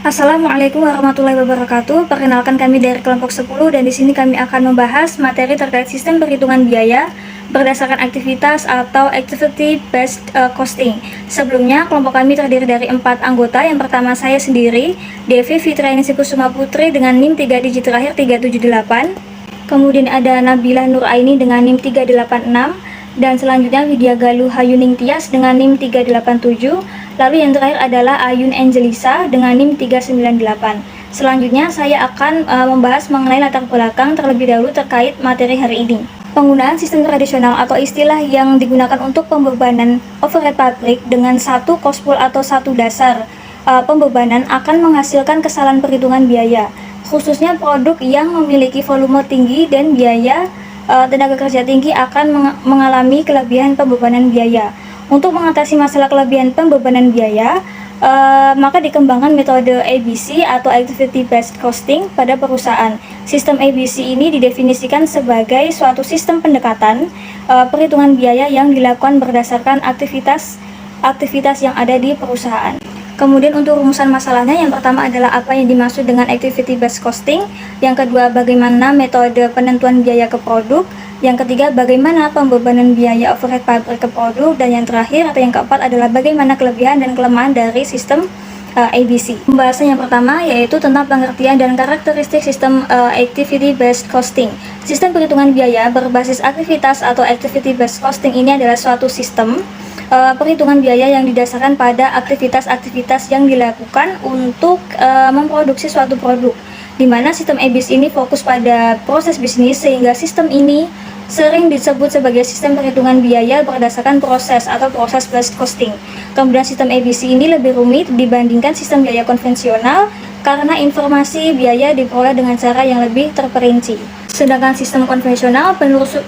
Assalamualaikum warahmatullahi wabarakatuh. Perkenalkan, kami dari kelompok 10 dan di sini kami akan membahas materi terkait sistem perhitungan biaya berdasarkan aktivitas atau activity based costing. Sebelumnya, kelompok kami terdiri dari 4 anggota. Yang pertama saya sendiri, Devi Fitrianingsih Kusuma Putri dengan NIM 3 digit terakhir 378. Kemudian ada Nabila Nuraini dengan NIM 386. Dan selanjutnya Widya Galuh Hayuning Tias dengan NIM 387. Lalu yang terakhir adalah Ayun Angelisa dengan NIM 398. Selanjutnya saya akan membahas mengenai latar belakang terlebih dahulu terkait materi hari ini. Penggunaan sistem tradisional atau istilah yang digunakan untuk pembebanan overhead pabrik dengan satu cost pool atau satu dasar pembebanan akan menghasilkan kesalahan perhitungan biaya, khususnya produk yang memiliki volume tinggi dan biaya tenaga kerja tinggi akan mengalami kelebihan pembebanan biaya. Untuk mengatasi masalah kelebihan pembebanan biaya, maka dikembangkan metode ABC atau Activity Based Costing pada perusahaan. Sistem ABC ini didefinisikan sebagai suatu sistem pendekatan perhitungan biaya yang dilakukan berdasarkan aktivitas yang ada di perusahaan. Kemudian untuk rumusan masalahnya, yang pertama adalah apa yang dimaksud dengan activity based costing, yang kedua bagaimana metode penentuan biaya ke produk, yang ketiga bagaimana pembebanan biaya overhead pabrik ke produk, dan yang terakhir atau yang keempat adalah bagaimana kelebihan dan kelemahan dari sistem ABC. Pembahasan yang pertama yaitu tentang pengertian dan karakteristik sistem activity based costing. Sistem perhitungan biaya berbasis aktivitas atau activity based costing ini adalah suatu sistem perhitungan biaya yang didasarkan pada aktivitas-aktivitas yang dilakukan untuk memproduksi suatu produk, di mana sistem ABC ini fokus pada proses bisnis, sehingga sistem ini sering disebut sebagai sistem perhitungan biaya berdasarkan proses atau proses based costing. Kemudian sistem ABC ini lebih rumit dibandingkan sistem biaya konvensional karena informasi biaya diperoleh dengan cara yang lebih terperinci. Sedangkan sistem konvensional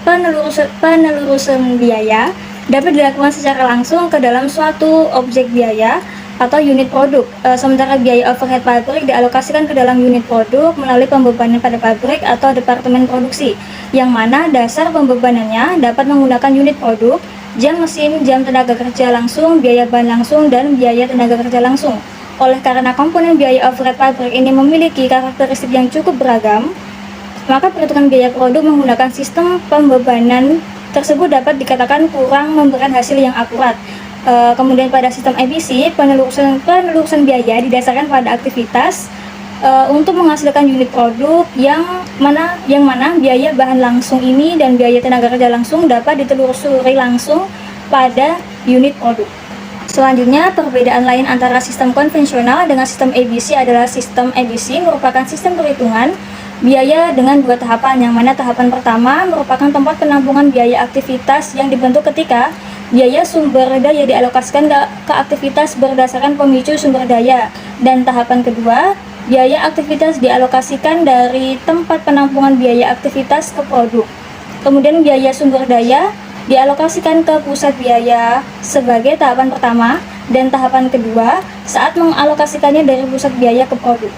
penelurusan biaya dapat dilakukan secara langsung ke dalam suatu objek biaya atau unit produk, sementara biaya overhead pabrik dialokasikan ke dalam unit produk melalui pembebanan pada pabrik atau departemen produksi, yang mana dasar pembebanannya dapat menggunakan unit produk, jam mesin, jam tenaga kerja langsung, biaya bahan langsung, dan biaya tenaga kerja langsung. Oleh karena komponen biaya overhead pabrik ini memiliki karakteristik yang cukup beragam, maka perhitungan biaya produk menggunakan sistem pembebanan tersebut dapat dikatakan kurang memberikan hasil yang akurat. Kemudian pada sistem ABC, penelurusan biaya didasarkan pada aktivitas untuk menghasilkan unit produk yang mana biaya bahan langsung ini dan biaya tenaga kerja langsung dapat ditelusuri langsung pada unit produk. Selanjutnya, perbedaan lain antara sistem konvensional dengan sistem ABC adalah sistem ABC merupakan sistem perhitungan biaya dengan dua tahapan, yang mana tahapan pertama merupakan tempat penampungan biaya aktivitas yang dibentuk ketika biaya sumber daya dialokasikan ke aktivitas berdasarkan pemicu sumber daya, dan tahapan kedua biaya aktivitas dialokasikan dari tempat penampungan biaya aktivitas ke produk. Kemudian biaya sumber daya dialokasikan ke pusat biaya sebagai tahapan pertama, dan tahapan kedua saat mengalokasikannya dari pusat biaya ke produk.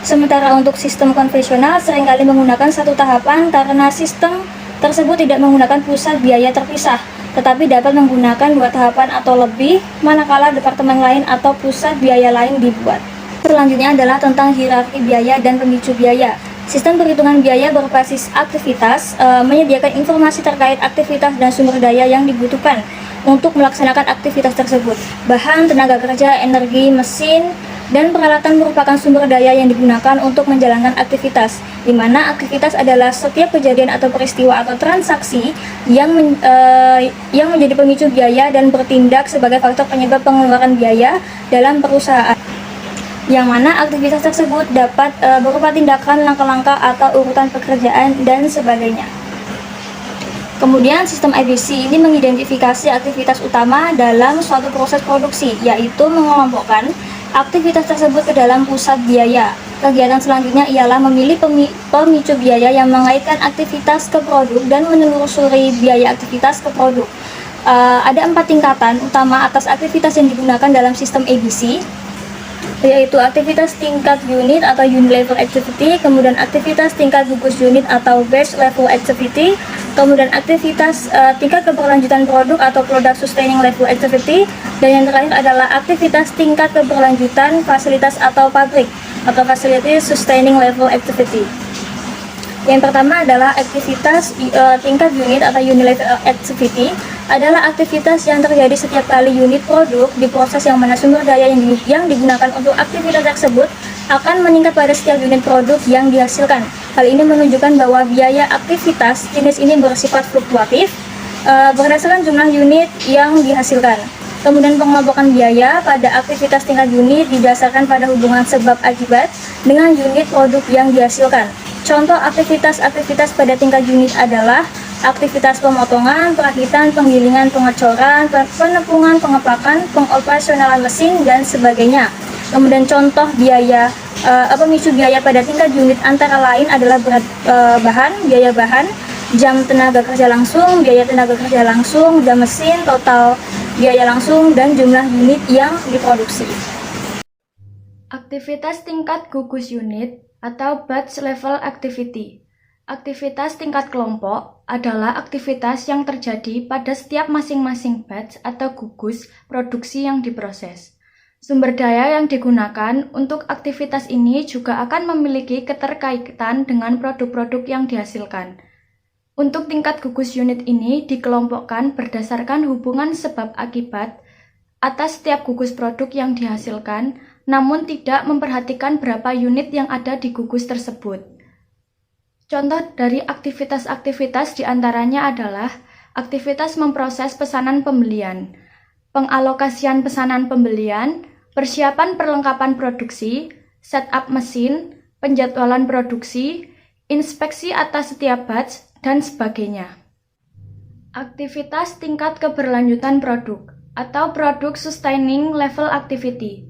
Sementara untuk sistem konvensional seringkali menggunakan satu tahapan karena sistem tersebut tidak menggunakan pusat biaya terpisah, tetapi dapat menggunakan dua tahapan atau lebih manakala departemen lain atau pusat biaya lain dibuat. Selanjutnya adalah tentang hierarki biaya dan pemicu biaya. Sistem perhitungan biaya berbasis aktivitas menyediakan informasi terkait aktivitas dan sumber daya yang dibutuhkan untuk melaksanakan aktivitas tersebut. Bahan, tenaga kerja, energi, mesin, dan peralatan merupakan sumber daya yang digunakan untuk menjalankan aktivitas, di mana aktivitas adalah setiap kejadian atau peristiwa atau transaksi yang menjadi pemicu biaya dan bertindak sebagai faktor penyebab pengeluaran biaya dalam perusahaan, yang mana aktivitas tersebut dapat berupa tindakan, langkah-langkah atau urutan pekerjaan dan sebagainya. Kemudian sistem ABC ini mengidentifikasi aktivitas utama dalam suatu proses produksi, yaitu mengelompokkan aktivitas tersebut ke dalam pusat biaya. Kegiatan selanjutnya ialah memilih pemicu biaya yang mengaitkan aktivitas ke produk dan menelusuri biaya aktivitas ke produk. Ada 4 tingkatan utama atas aktivitas yang digunakan dalam sistem ABC. yaitu aktivitas tingkat unit atau unit level activity, kemudian aktivitas tingkat gugus unit atau batch level activity, kemudian aktivitas tingkat keberlanjutan produk atau product sustaining level activity, dan yang terakhir adalah aktivitas tingkat keberlanjutan fasilitas atau pabrik atau facility sustaining level activity. Yang pertama adalah aktivitas tingkat unit atau unit level activity adalah aktivitas yang terjadi setiap kali unit produk diproses yang mana sumber daya yang digunakan untuk aktivitas tersebut akan meningkat pada setiap unit produk yang dihasilkan. Hal ini menunjukkan bahwa biaya aktivitas jenis ini bersifat fluktuatif berdasarkan jumlah unit yang dihasilkan. Kemudian pengelompokan biaya pada aktivitas tingkat unit didasarkan pada hubungan sebab akibat dengan unit produk yang dihasilkan. Contoh aktivitas-aktivitas pada tingkat unit adalah aktivitas pemotongan, perakitan, penggilingan, pengecoran, penepungan, pengepakan, pengoperasionalan mesin, dan sebagainya. Kemudian contoh biaya pemicu biaya pada tingkat unit antara lain adalah biaya bahan, jam tenaga kerja langsung, biaya tenaga kerja langsung, jam mesin, total biaya langsung, dan jumlah unit yang diproduksi. Aktivitas tingkat gugus unit atau batch level activity. Aktivitas tingkat kelompok adalah aktivitas yang terjadi pada setiap masing-masing batch atau gugus produksi yang diproses. Sumber daya yang digunakan untuk aktivitas ini juga akan memiliki keterkaitan dengan produk-produk yang dihasilkan. Untuk tingkat gugus unit ini dikelompokkan berdasarkan hubungan sebab akibat atas setiap gugus produk yang dihasilkan, namun tidak memperhatikan berapa unit yang ada di gugus tersebut. Contoh dari aktivitas-aktivitas diantaranya adalah aktivitas memproses pesanan pembelian, pengalokasian pesanan pembelian, persiapan perlengkapan produksi, setup mesin, penjadwalan produksi, inspeksi atas setiap batch, dan sebagainya. Aktivitas tingkat keberlanjutan produk atau Product Sustaining Level Activity.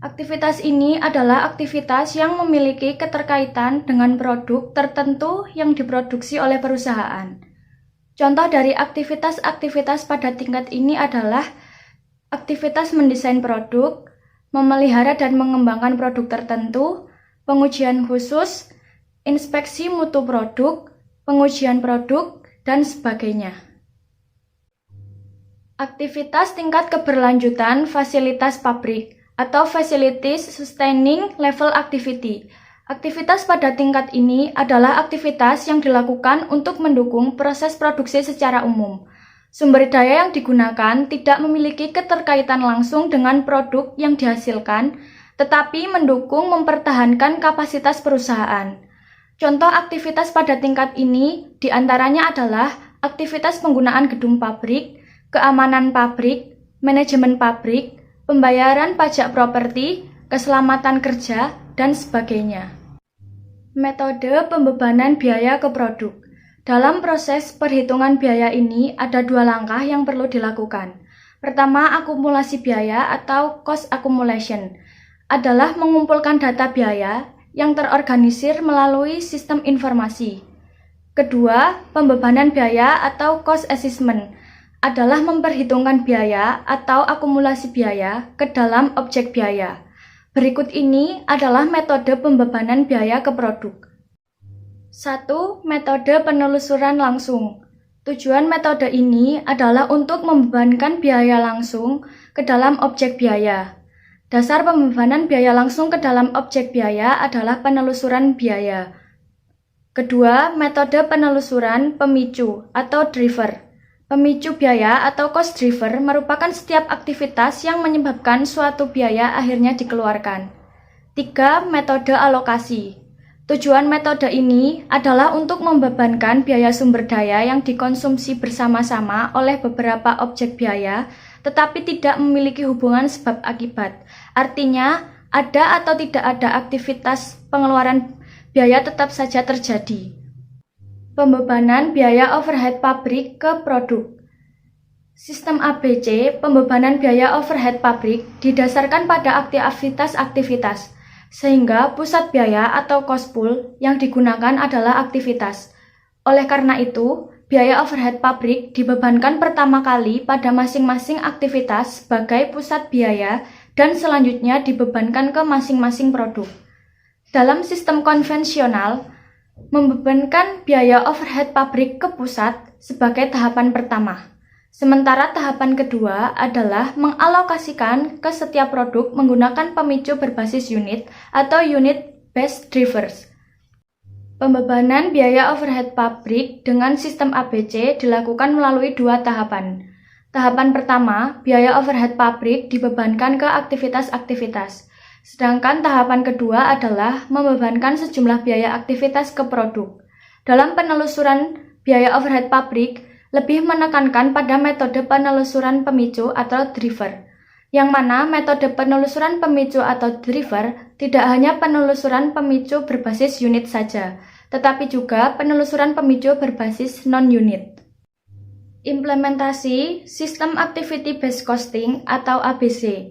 Aktivitas ini adalah aktivitas yang memiliki keterkaitan dengan produk tertentu yang diproduksi oleh perusahaan. Contoh dari aktivitas-aktivitas pada tingkat ini adalah aktivitas mendesain produk, memelihara dan mengembangkan produk tertentu, pengujian khusus, inspeksi mutu produk, pengujian produk, dan sebagainya. Aktivitas tingkat keberlanjutan fasilitas pabrik atau Facilities Sustaining Level Activity. Aktivitas pada tingkat ini adalah aktivitas yang dilakukan untuk mendukung proses produksi secara umum. Sumber daya yang digunakan tidak memiliki keterkaitan langsung dengan produk yang dihasilkan, tetapi mendukung mempertahankan kapasitas perusahaan. Contoh aktivitas pada tingkat ini diantaranya adalah aktivitas penggunaan gedung pabrik, keamanan pabrik, manajemen pabrik, pembayaran pajak properti, keselamatan kerja, dan sebagainya. Metode pembebanan biaya ke produk. Dalam proses perhitungan biaya ini ada dua langkah yang perlu dilakukan. Pertama, akumulasi biaya atau cost accumulation adalah mengumpulkan data biaya yang terorganisir melalui sistem informasi. Kedua, pembebanan biaya atau cost assessment adalah memperhitungkan biaya atau akumulasi biaya ke dalam objek biaya. Berikut ini adalah metode pembebanan biaya ke produk. 1. Metode penelusuran langsung. Tujuan metode ini adalah untuk membebankan biaya langsung ke dalam objek biaya. Dasar pembebanan biaya langsung ke dalam objek biaya adalah penelusuran biaya. Kedua, metode penelusuran pemicu atau driver. Pemicu biaya atau cost driver merupakan setiap aktivitas yang menyebabkan suatu biaya akhirnya dikeluarkan. 3. Metode alokasi. Tujuan metode ini adalah untuk membebankan biaya sumber daya yang dikonsumsi bersama-sama oleh beberapa objek biaya, tetapi tidak memiliki hubungan sebab akibat. Artinya, ada atau tidak ada aktivitas pengeluaran biaya tetap saja terjadi. Pembebanan biaya overhead pabrik ke produk. Sistem ABC, pembebanan biaya overhead pabrik didasarkan pada aktivitas-aktivitas, sehingga pusat biaya atau cost pool yang digunakan adalah aktivitas. Oleh karena itu, biaya overhead pabrik dibebankan pertama kali pada masing-masing aktivitas sebagai pusat biaya dan selanjutnya dibebankan ke masing-masing produk. Dalam sistem konvensional, membebankan biaya overhead pabrik ke pusat sebagai tahapan pertama. Sementara tahapan kedua adalah mengalokasikan ke setiap produk menggunakan pemicu berbasis unit atau unit-based drivers. Pembebanan biaya overhead pabrik dengan sistem ABC dilakukan melalui dua tahapan. Tahapan pertama, biaya overhead pabrik dibebankan ke aktivitas-aktivitas. Sedangkan tahapan kedua adalah membebankan sejumlah biaya aktivitas ke produk. Dalam penelusuran biaya overhead pabrik, lebih menekankan pada metode penelusuran pemicu atau driver, yang mana metode penelusuran pemicu atau driver tidak hanya penelusuran pemicu berbasis unit saja, tetapi juga penelusuran pemicu berbasis non-unit. Implementasi Sistem Activity Based Costing atau ABC.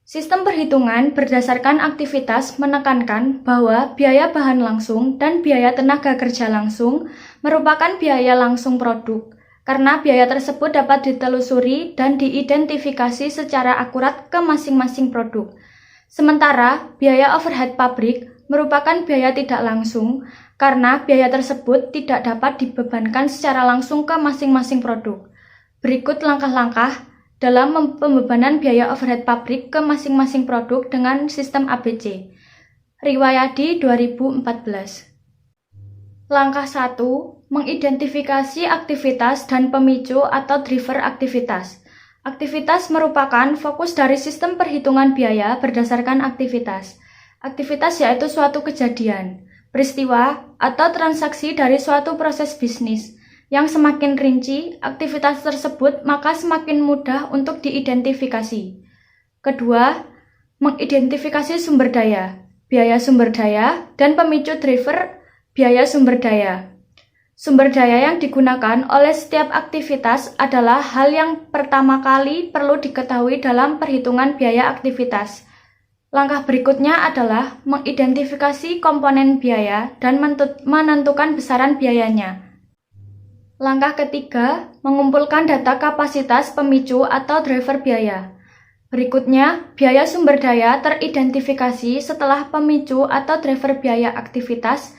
Sistem perhitungan berdasarkan aktivitas menekankan bahwa biaya bahan langsung dan biaya tenaga kerja langsung merupakan biaya langsung produk, karena biaya tersebut dapat ditelusuri dan diidentifikasi secara akurat ke masing-masing produk. Sementara biaya overhead pabrik merupakan biaya tidak langsung, karena biaya tersebut tidak dapat dibebankan secara langsung ke masing-masing produk. Berikut langkah-langkah dalam pembebanan biaya overhead pabrik ke masing-masing produk dengan sistem ABC. Riwayadi 2014. Langkah 1. Mengidentifikasi aktivitas dan pemicu atau driver aktivitas. Aktivitas merupakan fokus dari sistem perhitungan biaya berdasarkan aktivitas. Aktivitas yaitu suatu kejadian, peristiwa, atau transaksi dari suatu proses bisnis. Yang semakin rinci aktivitas tersebut, maka semakin mudah untuk diidentifikasi. Kedua, mengidentifikasi sumber daya, biaya sumber daya, dan pemicu driver biaya sumber daya. Sumber daya yang digunakan oleh setiap aktivitas adalah hal yang pertama kali perlu diketahui dalam perhitungan biaya aktivitas. Langkah berikutnya adalah mengidentifikasi komponen biaya dan menentukan besaran biayanya. Langkah ketiga, mengumpulkan data kapasitas pemicu atau driver biaya. Berikutnya, biaya sumber daya teridentifikasi setelah pemicu atau driver biaya aktivitas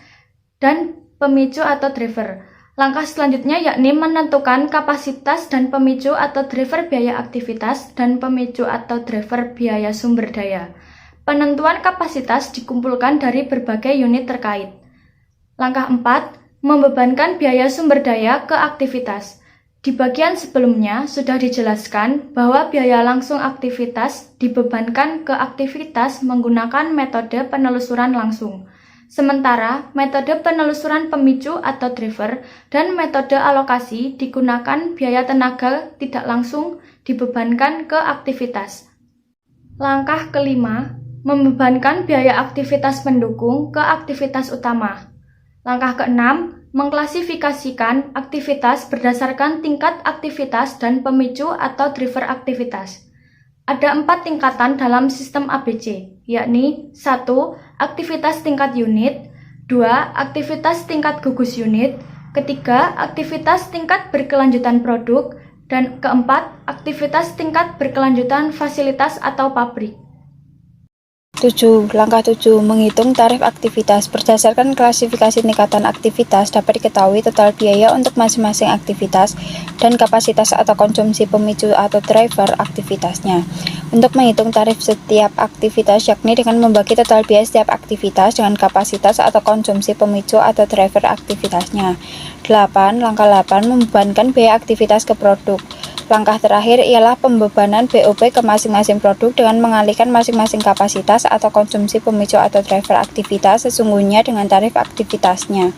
dan pemicu atau driver. Langkah selanjutnya yakni menentukan kapasitas dan pemicu atau driver biaya aktivitas dan pemicu atau driver biaya sumber daya. Penentuan kapasitas dikumpulkan dari berbagai unit terkait. Langkah 4. Membebankan biaya sumber daya ke aktivitas. Di bagian sebelumnya sudah dijelaskan bahwa biaya langsung aktivitas dibebankan ke aktivitas menggunakan metode penelusuran langsung. Sementara metode penelusuran pemicu atau driver dan metode alokasi digunakan biaya tenaga tidak langsung dibebankan ke aktivitas. Langkah kelima, membebankan biaya aktivitas pendukung ke aktivitas utama. Langkah keenam, mengklasifikasikan aktivitas berdasarkan tingkat aktivitas dan pemicu atau driver aktivitas. Ada 4 tingkatan dalam sistem ABC, yakni 1. Aktivitas tingkat unit, 2. Aktivitas tingkat gugus unit, ketiga, aktivitas tingkat berkelanjutan produk, dan keempat, aktivitas tingkat berkelanjutan fasilitas atau pabrik. 7. Langkah 7. Menghitung tarif aktivitas. Berdasarkan klasifikasi tingkatan aktivitas, dapat diketahui total biaya untuk masing-masing aktivitas dan kapasitas atau konsumsi pemicu atau driver aktivitasnya. Untuk menghitung tarif setiap aktivitas, yakni dengan membagi total biaya setiap aktivitas dengan kapasitas atau konsumsi pemicu atau driver aktivitasnya. 8. Langkah 8. Membebankan biaya aktivitas ke produk. Langkah terakhir ialah pembebanan BOP ke masing-masing produk dengan mengalihkan masing-masing kapasitas atau konsumsi pemicu atau driver aktivitas sesungguhnya dengan tarif aktivitasnya.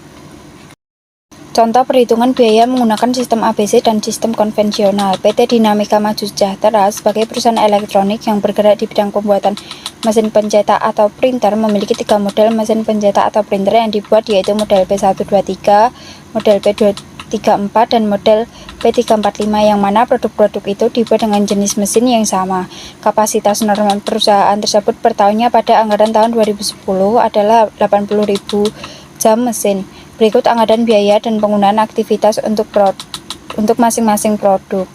Contoh perhitungan biaya menggunakan sistem ABC dan sistem konvensional. PT Dinamika Maju Sejahtera sebagai perusahaan elektronik yang bergerak di bidang pembuatan mesin pencetak atau printer memiliki 3 model mesin pencetak atau printer yang dibuat, yaitu model P123, model P234, dan model P345, yang mana produk-produk itu dibuat dengan jenis mesin yang sama. Kapasitas normal perusahaan tersebut per tahunnya pada anggaran tahun 2010 adalah 80.000 jam mesin. Berikut anggaran biaya dan penggunaan aktivitas untuk masing-masing produk.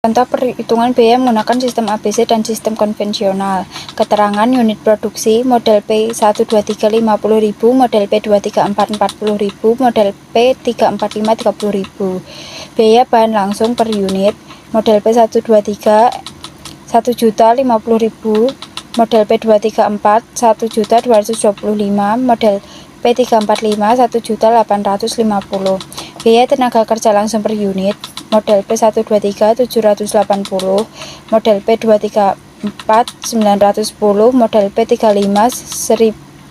Contoh perhitungan biaya menggunakan sistem ABC dan sistem konvensional. Keterangan unit produksi, model P123 50.000, model P234 40.000, model P345 30.000. Biaya bahan langsung per unit, model P123 1.050.000, model P234 1.225.000, model P345 1.850.000. Biaya tenaga kerja langsung per unit, model P123 780, model P234 910, model P35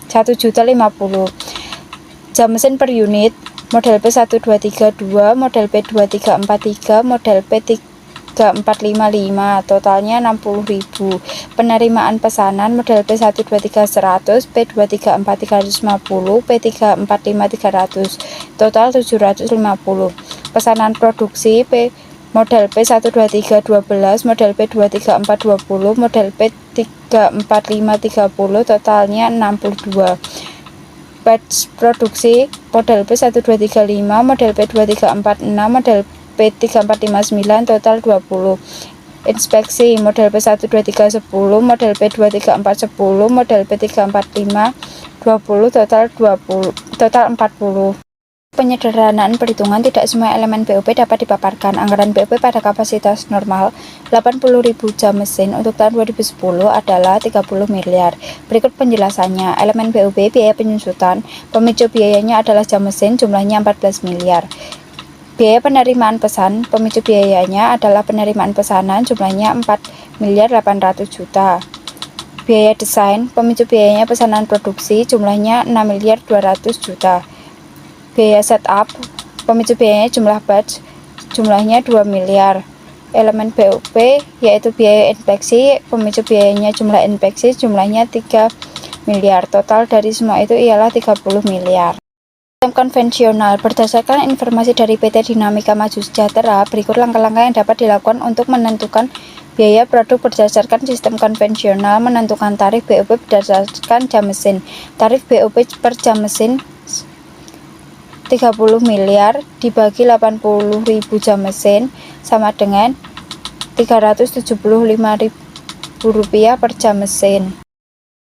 1.050. Jam mesin per unit, model P123 2, model P2343, model P3455, totalnya 60.000. Penerimaan pesanan, model P123 100, P234 350, P345 300, total 750. Pesanan produksi model P123 12, model P234 20, model P345 30, totalnya 62. Batch produksi model P123 5, model P234 6, model P345 9, total 20. Inspeksi model P123 10, model P234 10, model P345 20, total 40. Penyederhanaan perhitungan, tidak semua elemen BOP dapat dipaparkan. Anggaran BOP pada kapasitas normal 80.000 jam mesin untuk tahun 2010 adalah 30 miliar. Berikut penjelasannya. Elemen BOP biaya penyusutan, pemicu biayanya adalah jam mesin, jumlahnya 14 miliar. Biaya penerimaan pesan, pemicu biayanya adalah penerimaan pesanan, jumlahnya 4 miliar 800 juta. Biaya desain, pemicu biayanya pesanan produksi, jumlahnya 6 miliar 200 juta. Biaya setup, pemicu biayanya jumlah batch, jumlahnya 2 miliar. Elemen BOP yaitu biaya inspeksi, pemicu biayanya jumlah inspeksi, jumlahnya 3 miliar. Total dari semua itu ialah 30 miliar. Sistem konvensional, berdasarkan informasi dari PT Dinamika Maju Sejahtera, berikut langkah-langkah yang dapat dilakukan untuk menentukan biaya produk berdasarkan sistem konvensional. Menentukan tarif BOP berdasarkan jam mesin. Tarif BOP per jam mesin 30 miliar dibagi 80.000 jam mesin sama dengan Rp375.000 per jam mesin.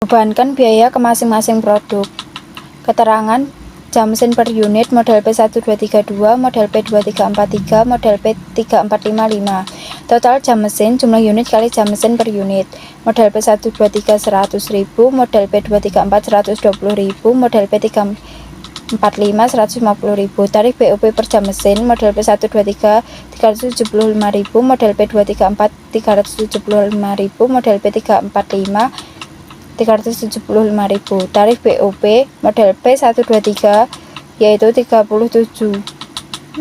Bebankan biaya ke masing-masing produk. Keterangan jam mesin per unit, model P123 2, model P2343, model P3455. Total jam mesin, jumlah unit kali jam mesin per unit. Model P123 100.000, model P234 120.000, model P345 150.000. Tarif BOP per jam mesin, model P123 375.000, model P234 375.000, model P345 375.000. Tarif BOP model P123 yaitu 37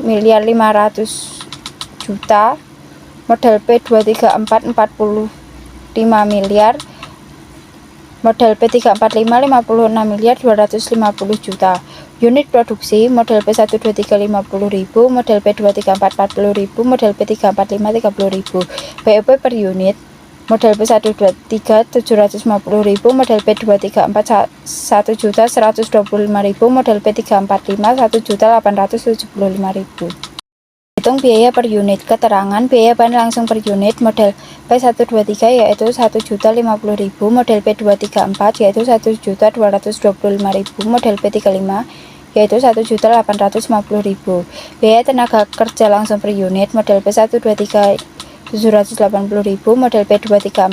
miliar 500 juta, model P234 45 miliar, model P345 56 miliar 250 juta. Unit produksi, model P123 50.000, model P234 40.000, model P345 30.000. BOP per unit, model P123 750.000, model P234 1.125.000, model P345 1.875.000. Hitung biaya per unit. Keterangan biaya bahan langsung per unit, model P123 yaitu 1.050.000, model P234 yaitu 1.225.000, model P35 yaitu 1.850.000. Biaya tenaga kerja langsung per unit, model P123 780.000, model P234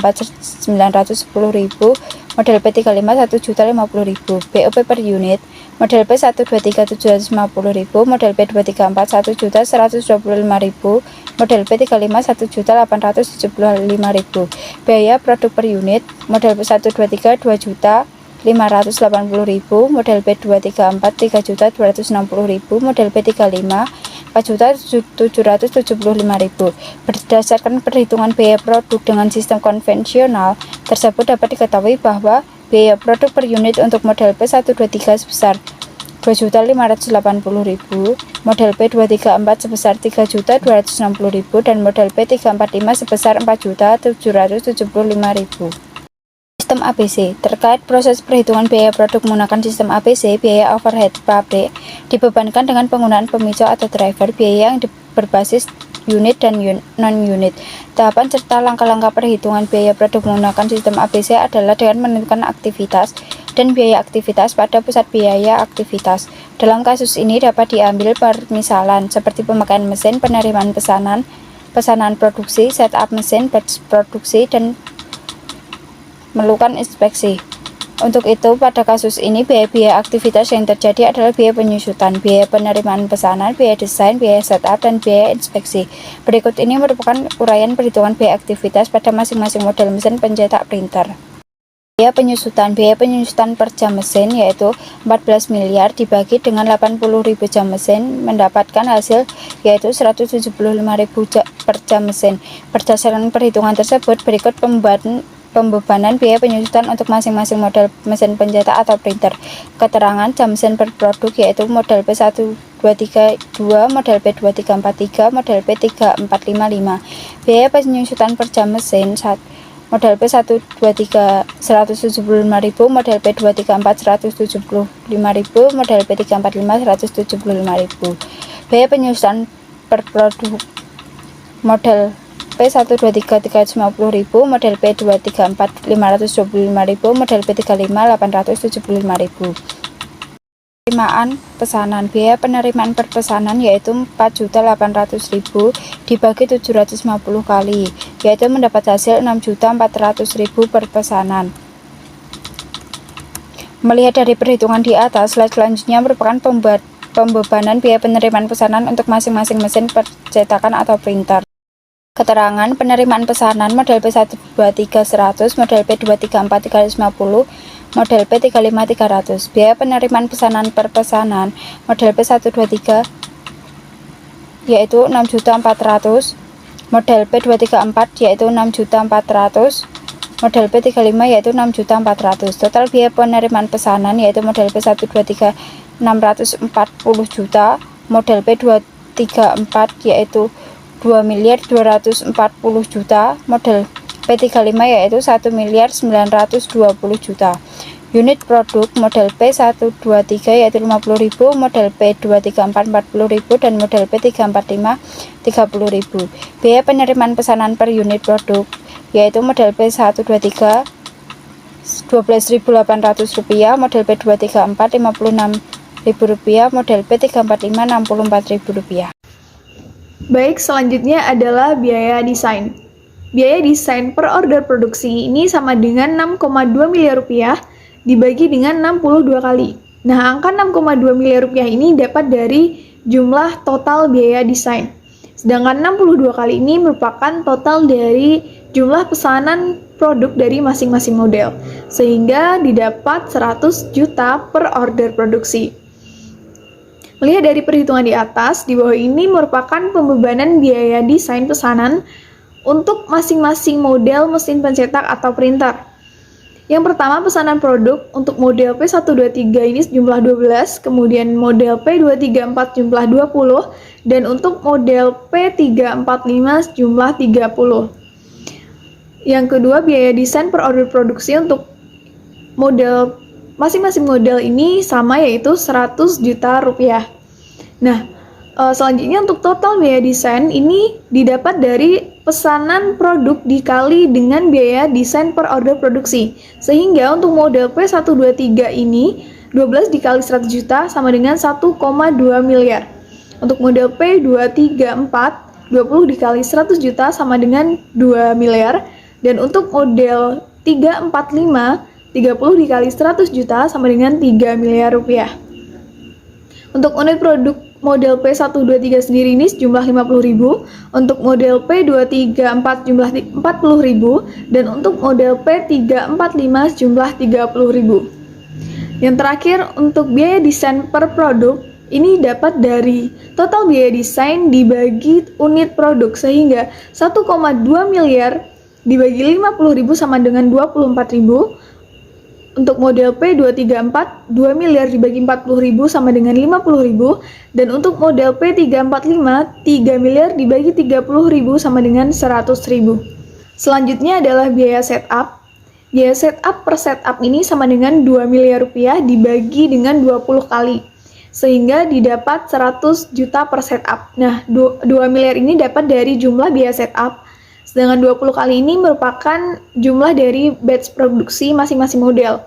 910.000, model P35 1.050.000. BOP per unit, model P123 750.000, model P234 1.125.000, model P35 1.875.000. Biaya produk per unit, model P123 2.580.000, model P234 3.260.000, model P35 4.775.000. Berdasarkan perhitungan biaya produk dengan sistem konvensional tersebut, dapat diketahui bahwa biaya produk per unit untuk model P123 sebesar 2.580.000, model P234 sebesar 3.260.000, dan model P345 sebesar 4.775.000. Sistem ABC. Terkait proses perhitungan biaya produk menggunakan sistem ABC, biaya overhead pabrik dibebankan dengan penggunaan pemicu atau driver. Biaya yang berbasis unit dan non-unit. Tahapan serta langkah-langkah perhitungan biaya produk menggunakan sistem ABC adalah dengan menentukan aktivitas dan biaya aktivitas pada pusat biaya aktivitas. Dalam kasus ini dapat diambil permisalan seperti pemakaian mesin, penerimaan pesanan produksi, setup mesin, batch produksi, dan melakukan inspeksi. Untuk itu, pada kasus ini, biaya-biaya aktivitas yang terjadi adalah biaya penyusutan, biaya penerimaan pesanan, biaya desain, biaya setup, dan biaya inspeksi. Berikut ini merupakan uraian perhitungan biaya aktivitas pada masing-masing model mesin pencetak printer. Biaya penyusutan per jam mesin yaitu 14 miliar dibagi dengan 80.000 jam mesin mendapatkan hasil yaitu 175.000 per jam mesin. Berdasarkan perhitungan tersebut, berikut pembebanan biaya penyusutan untuk masing-masing model mesin pencetak atau printer. Keterangan jam mesin per produk yaitu model P1232, model P2343, model P3455. Biaya penyusutan per jam mesin model P123 175.000, model P234 175.000, model P345 175.000. Biaya penyusutan per produk model P123 350.000, model P234 525.000, model P35 875.000. Penerimaan pesanan. Biaya penerimaan per pesanan yaitu 4.800.000 dibagi 750 kali, yaitu mendapat hasil 6.400.000 per pesanan. Melihat dari perhitungan di atas, slide selanjutnya merupakan pembebanan biaya penerimaan pesanan untuk masing-masing mesin percetakan atau printer. Keterangan penerimaan pesanan model P123 100, model P234 350, model P35 300. Biaya penerimaan pesanan per pesanan model P123 yaitu 6.400.000, model P234 yaitu 6.400.000, model P35 yaitu 6.400.000. Total biaya penerimaan pesanan yaitu model P123 640 juta, model P234 yaitu 2.240 juta, model P35 yaitu 1.920 juta. Unit produk model P123 yaitu 50.000, model P234 40.000, dan model P345 30.000. Biaya penerimaan pesanan per unit produk yaitu model P123 12.800 rupiah, model P234 56.000 rupiah, model P345 64.000 rupiah. Baik, selanjutnya adalah biaya desain. Biaya desain per order produksi ini sama dengan 6,2 miliar rupiah dibagi dengan 62 kali. Nah, angka 6,2 miliar rupiah ini dapat dari jumlah total biaya desain. Sedangkan 62 kali ini merupakan total dari jumlah pesanan produk dari masing-masing model, sehingga didapat 100 juta per order produksi. Melihat dari perhitungan di atas, di bawah ini merupakan pembebanan biaya desain pesanan untuk masing-masing model mesin pencetak atau printer. Yang pertama, pesanan produk untuk model P123 ini jumlah 12, kemudian model P234 jumlah 20, dan untuk model P345 jumlah 30. Yang kedua, biaya desain per order produksi untuk model masing-masing model ini sama, yaitu 100 juta rupiah. Nah, selanjutnya untuk total biaya desain ini didapat dari pesanan produk dikali dengan biaya desain per order produksi. Sehingga untuk model P123 ini 12 dikali 100 juta sama dengan 1,2 miliar. Untuk model P234 20 dikali 100 juta sama dengan 2 miliar. Dan untuk model 345 30 dikali 100 juta sama dengan 3 miliar rupiah. Untuk unit produk model P123 sendiri ini jumlah 50.000, untuk model P234 jumlah 40.000, dan untuk model P345 jumlah 30.000. Yang terakhir, untuk biaya desain per produk ini dapat dari total biaya desain dibagi unit produk, sehingga 1,2 miliar dibagi 50.000 sama dengan 24.000. Untuk model P234, 2 miliar dibagi 40.000 sama dengan 50.000. Dan untuk model P345, 3 miliar dibagi 30.000 sama dengan 100.000. Selanjutnya adalah biaya setup. Biaya setup per setup ini sama dengan 2 miliar rupiah dibagi dengan 20 kali. sehingga didapat 100 juta per setup. Nah, 2 miliar ini dapat dari jumlah biaya setup, sedangkan 20 kali ini merupakan jumlah dari batch produksi masing-masing model.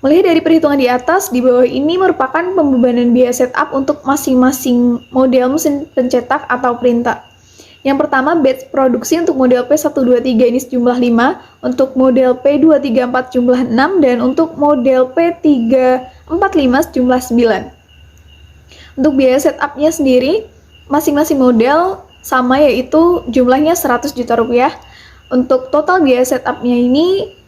Melihat dari perhitungan di atas, di bawah ini merupakan pembebanan biaya setup untuk masing-masing model mesin pencetak atau printer. Yang pertama, batch produksi untuk model P123 ini sejumlah 5, untuk model P234 jumlah 6, dan untuk model P345 sejumlah 9. Untuk biaya setupnya sendiri, masing-masing model sama, yaitu jumlahnya 100 juta rupiah. Untuk total biaya setupnya ini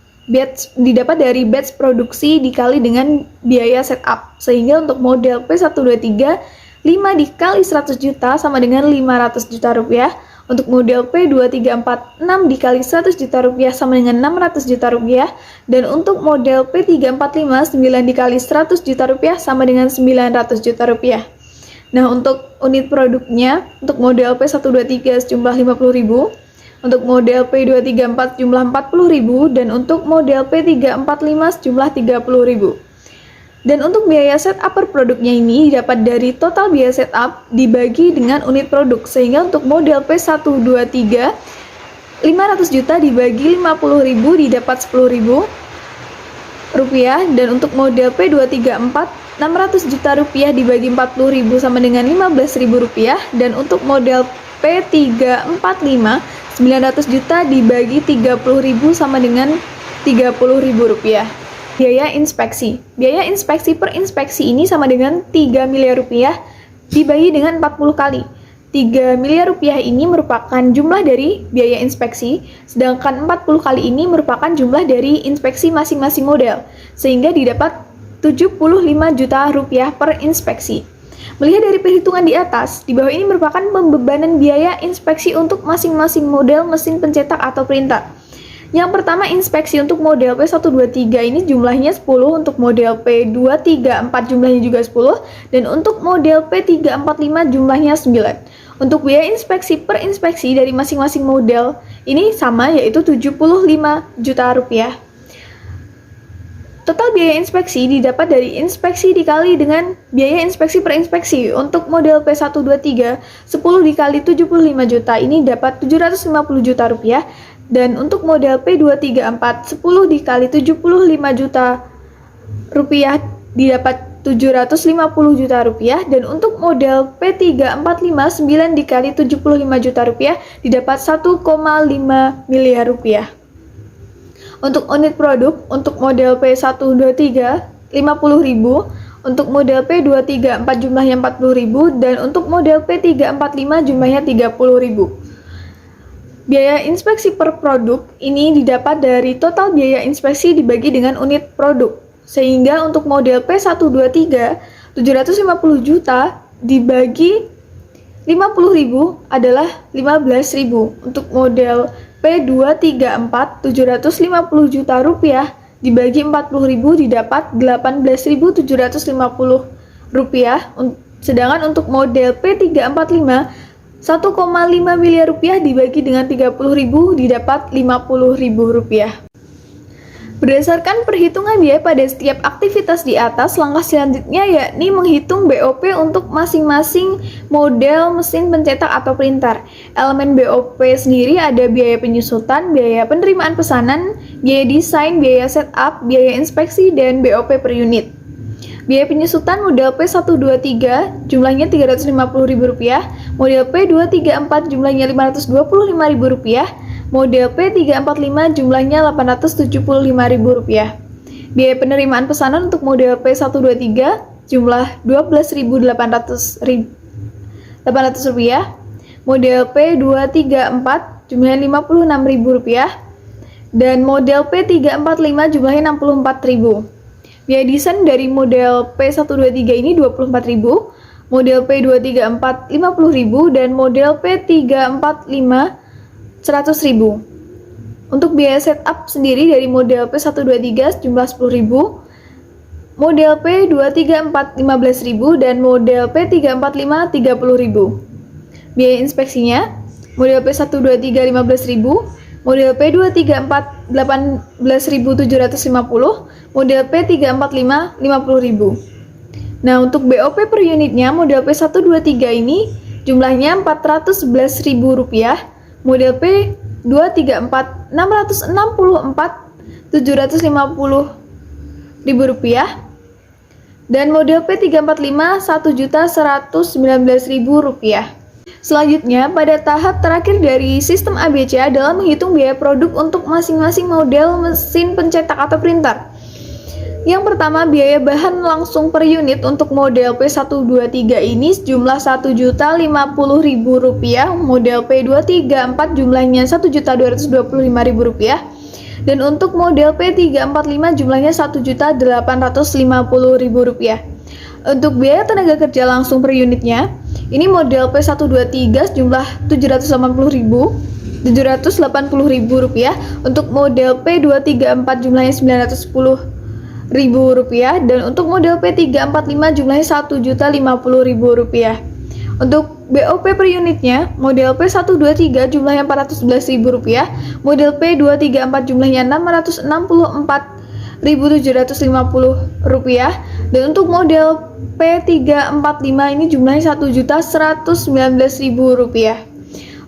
didapat dari batch produksi dikali dengan biaya setup, sehingga untuk model P123 5 dikali 100 juta sama dengan 500 juta rupiah. Untuk model P234 6 dikali 100 juta rupiah sama dengan 600 juta rupiah. Dan untuk model P345 9 dikali 100 juta rupiah sama dengan 900 juta rupiah. Nah, untuk unit produknya, untuk model P123 sejumlah 50.000, untuk model P234 jumlah 40.000, dan untuk model P345 sejumlah 30.000. Dan untuk biaya setup per produknya ini dapat dari total biaya setup dibagi dengan unit produk, sehingga untuk model P123 500 juta dibagi 50.000 didapat 10.000 rupiah, dan untuk model P234 600 juta rupiah dibagi 40.000 sama dengan 15.000 rupiah, dan untuk model P345 900 juta dibagi 30.000 sama dengan 30.000 rupiah. Biaya inspeksi. Biaya inspeksi per inspeksi ini sama dengan 3 miliar rupiah dibagi dengan 40 kali. 3 miliar rupiah ini merupakan jumlah dari biaya inspeksi, sedangkan 40 kali ini merupakan jumlah dari inspeksi masing-masing model, sehingga didapat 75 juta rupiah per inspeksi. Melihat dari perhitungan di atas, di bawah ini merupakan pembebanan biaya inspeksi untuk masing-masing model mesin pencetak atau printer. Yang pertama, inspeksi untuk model P123 ini jumlahnya 10, untuk model P234 jumlahnya juga 10, dan untuk model P345 jumlahnya 9. Untuk biaya inspeksi per inspeksi dari masing-masing model ini sama, yaitu 75 juta rupiah. Total biaya inspeksi didapat dari inspeksi dikali dengan biaya inspeksi per inspeksi. Untuk model P123, 10 dikali 75 juta ini dapat 750 juta rupiah. Dan untuk model P234, 10 dikali 75 juta rupiah didapat 750 juta rupiah. Dan untuk model P345, 9 dikali 75 juta rupiah didapat 1,5 miliar rupiah. Untuk unit produk, untuk model P123 50.000, untuk model P234 jumlahnya 40.000, dan untuk model P345 jumlahnya 30.000. Biaya inspeksi per produk ini didapat dari total biaya inspeksi dibagi dengan unit produk, sehingga untuk model P123 750 juta dibagi 50.000 adalah 15.000. Untuk model P234 750 juta rupiah dibagi 40.000 didapat 18.750 rupiah. Sedangkan untuk model P345 1,5 miliar rupiah dibagi dengan 30.000 didapat 50.000 rupiah. Berdasarkan perhitungan biaya pada setiap aktivitas di atas, langkah selanjutnya yakni menghitung BOP untuk masing-masing model mesin pencetak atau printer. Elemen BOP sendiri ada biaya penyusutan, biaya penerimaan pesanan, biaya desain, biaya setup, biaya inspeksi, dan BOP per unit. Biaya penyusutan model P123 jumlahnya Rp350.000, model P234 jumlahnya Rp525.000, model P345 jumlahnya Rp875.000. Biaya penerimaan pesanan untuk model P123 jumlah Rp12.800, model P234 jumlahnya Rp56.000, dan model P345 jumlahnya Rp64.000. Biaya desain dari model P123 ini Rp24.000, model P234 Rp50.000, dan model P345 Rp100.000. Untuk biaya setup sendiri dari model P123 sejumlah Rp10.000, model P234 Rp15.000, dan model P345 Rp30.000. Biaya inspeksinya, model P123 Rp15.000, model P234 Rp18.750, model P345 Rp50.000. Nah, untuk BOP per unitnya model P123 ini jumlahnya Rp411.000, model P234 Rp664.750.000, dan model P345 Rp1.119.000. Selanjutnya, pada tahap terakhir dari sistem ABC adalah menghitung biaya produk untuk masing-masing model mesin pencetak atau printer. Yang pertama, biaya bahan langsung per unit untuk model P123 ini sejumlah Rp1.050.000, model P234 jumlahnya Rp1.225.000, dan untuk model P345 jumlahnya Rp1.850.000. Untuk biaya tenaga kerja langsung per unitnya, ini model P123 sejumlah Rp780.000, untuk model P234 jumlahnya Rp910.000, dan untuk model P345 jumlahnya Rp1.050.000. Untuk BOP per unitnya, model P123 jumlahnya Rp411.000, model P234 jumlahnya Rp664.750.000, dan untuk model P345 ini jumlahnya Rp1.119.000.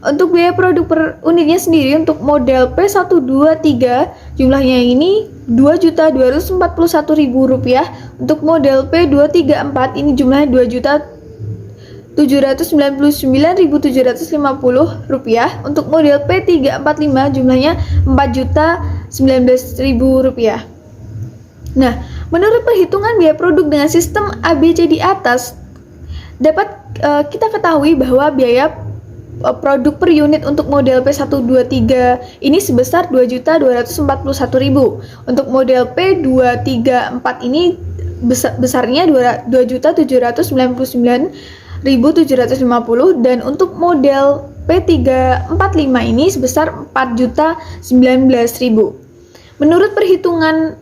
Untuk biaya produk per unitnya sendiri, untuk model P123 jumlahnya ini Rp2.241.000, untuk model P234 ini jumlahnya Rp2.799.750, untuk model P345 jumlahnya Rp4.019.000. Nah, menurut perhitungan biaya produk dengan sistem ABC di atas, dapat kita ketahui bahwa biaya produk per unit untuk model P123 ini sebesar Rp2.241.000. Untuk model P234 ini besarnya Rp2.799.750, dan untuk model P345 ini sebesar Rp4.019.000. Menurut perhitungan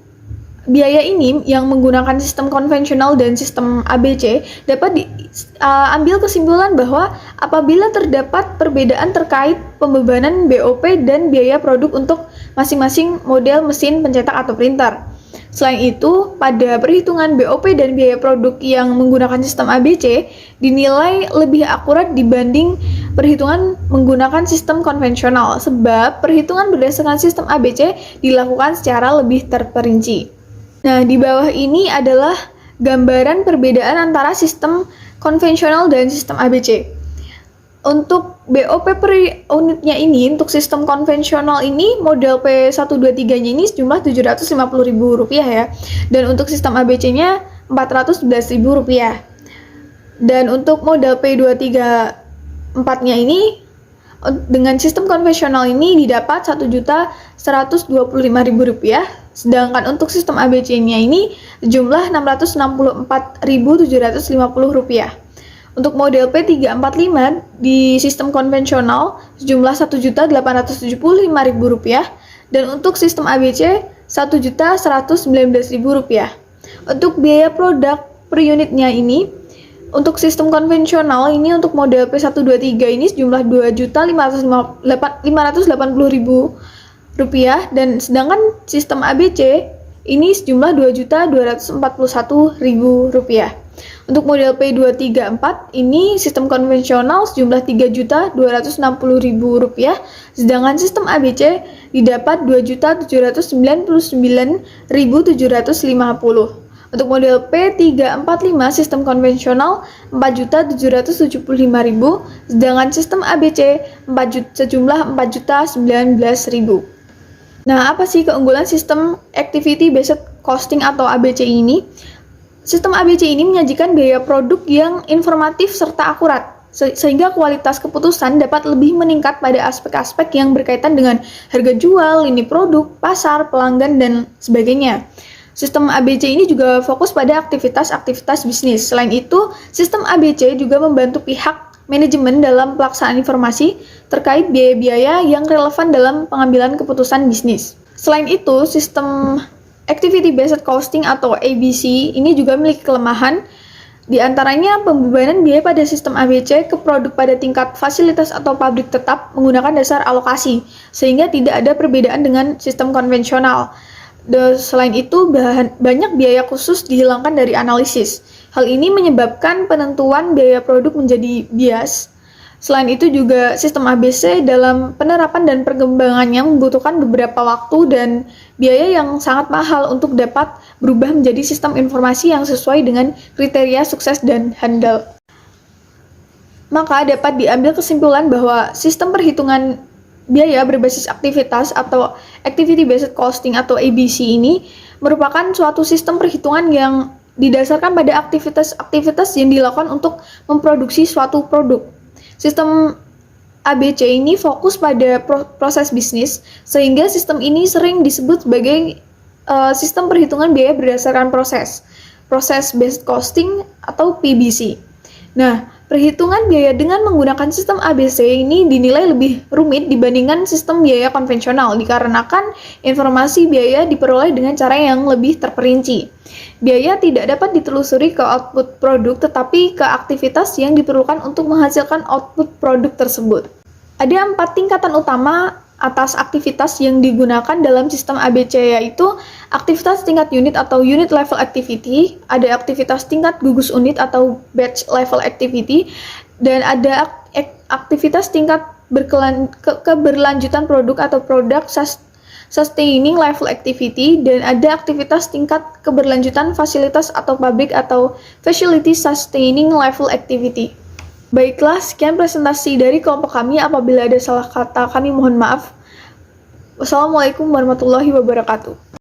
biaya ini yang menggunakan sistem konvensional dan sistem ABC, dapat diambil kesimpulan bahwa apabila terdapat perbedaan terkait pembebanan BOP dan biaya produk untuk masing-masing model mesin pencetak atau printer. Selain itu, pada perhitungan BOP dan biaya produk yang menggunakan sistem ABC dinilai lebih akurat dibanding perhitungan menggunakan sistem konvensional, sebab perhitungan berdasarkan sistem ABC dilakukan secara lebih terperinci. Nah, di bawah ini adalah gambaran perbedaan antara sistem konvensional dan sistem ABC. Untuk BOP per unitnya ini, untuk sistem konvensional ini, model P123-nya ini sejumlah Rp750.000 ya. Dan untuk sistem ABC-nya Rp411.000. Dan untuk model P234-nya ini, dengan sistem konvensional ini didapat Rp1.125.000, sedangkan untuk sistem ABC-nya ini jumlah Rp664.750. Untuk model P345 di sistem konvensional sejumlah Rp1.875.000, dan untuk sistem ABC Rp1.119.000. Untuk biaya produk per unitnya ini, untuk sistem konvensional ini untuk model P123 ini sejumlah Rp2.580.000, dan sedangkan sistem ABC ini sejumlah Rp2.241.000. Untuk model P234 ini sistem konvensional sejumlah Rp3.260.000, sedangkan sistem ABC didapat Rp2.799.750. Untuk model P345 sistem konvensional Rp4.775.000, sedangkan sistem ABC sejumlah Rp4.019.000. Nah, apa sih keunggulan sistem Activity Based Costing atau ABC ini? Sistem ABC ini menyajikan biaya produk yang informatif serta akurat, sehingga kualitas keputusan dapat lebih meningkat pada aspek-aspek yang berkaitan dengan harga jual, lini produk, pasar, pelanggan, dan sebagainya. Sistem ABC ini juga fokus pada aktivitas-aktivitas bisnis. Selain itu, sistem ABC juga membantu pihak manajemen dalam pelaksanaan informasi terkait biaya-biaya yang relevan dalam pengambilan keputusan bisnis. Selain itu, sistem Activity Based Costing atau ABC ini juga memiliki kelemahan, di antaranya pembebanan biaya pada sistem ABC ke produk pada tingkat fasilitas atau pabrik tetap menggunakan dasar alokasi, sehingga tidak ada perbedaan dengan sistem konvensional. Selain itu, banyak biaya khusus dihilangkan dari analisis. Hal ini menyebabkan penentuan biaya produk menjadi bias. Selain itu juga sistem ABC dalam penerapan dan perkembangannya membutuhkan beberapa waktu dan biaya yang sangat mahal untuk dapat berubah menjadi sistem informasi yang sesuai dengan kriteria sukses dan handal. Maka dapat diambil kesimpulan bahwa sistem perhitungan biaya berbasis aktivitas atau Activity Based Costing atau ABC ini merupakan suatu sistem perhitungan yang didasarkan pada aktivitas-aktivitas yang dilakukan untuk memproduksi suatu produk. Sistem ABC ini fokus pada proses bisnis, sehingga sistem ini sering disebut sebagai sistem perhitungan biaya berdasarkan proses based costing atau PBC. Nah, perhitungan biaya dengan menggunakan sistem ABC ini dinilai lebih rumit dibandingkan sistem biaya konvensional dikarenakan informasi biaya diperoleh dengan cara yang lebih terperinci. Biaya tidak dapat ditelusuri ke output produk tetapi ke aktivitas yang diperlukan untuk menghasilkan output produk tersebut. Ada 4 tingkatan utama atas aktivitas yang digunakan dalam sistem ABC, yaitu aktivitas tingkat unit atau unit level activity, ada aktivitas tingkat gugus unit atau batch level activity, dan ada aktivitas tingkat keberlanjutan produk atau product sustaining level activity, dan ada aktivitas tingkat keberlanjutan fasilitas atau pabrik atau facility sustaining level activity. Baiklah, sekian presentasi dari kelompok kami. Apabila ada salah kata, kami mohon maaf. Wassalamualaikum warahmatullahi wabarakatuh.